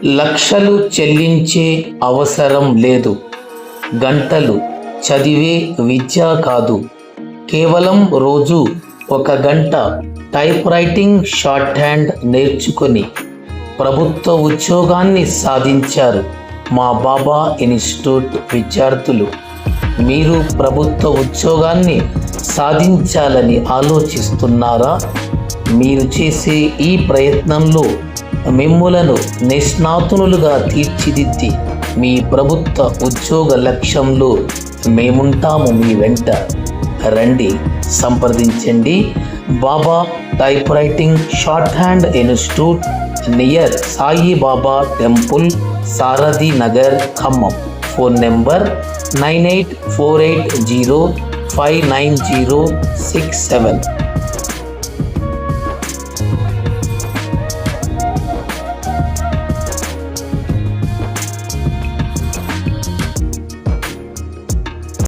లక్షలు చెల్లించే అవసరం లేదు. గంటలు చదివే విద్య కాదు. కేవలం రోజు 1 గంట టైప్ రైటింగ్ షార్ట్ హ్యాండ్ నేర్చుకొని ప్రభుత్వ ఉద్యోగాన్ని సాధించారు మా బాబా ఇన్స్టిట్యూట్ విద్యార్థులు. మీరు ప్రభుత్వ ఉద్యోగాన్ని సాధించాలని ఆలోచిస్తున్నారా? మీరు చేసే ఈ ప్రయత్నంలో మిమ్ములను నిష్ణాతులుగా తీర్చిదిద్ది మీ ప్రభుత్వ ఉద్యోగ లక్ష్యంలో మేముంటాము మీ వెంట. రండి, సంప్రదించండి. Baba type writing shorthand institute, near Saibaba temple, Sarathi Nagar, Khammam. Phone number 9848059067.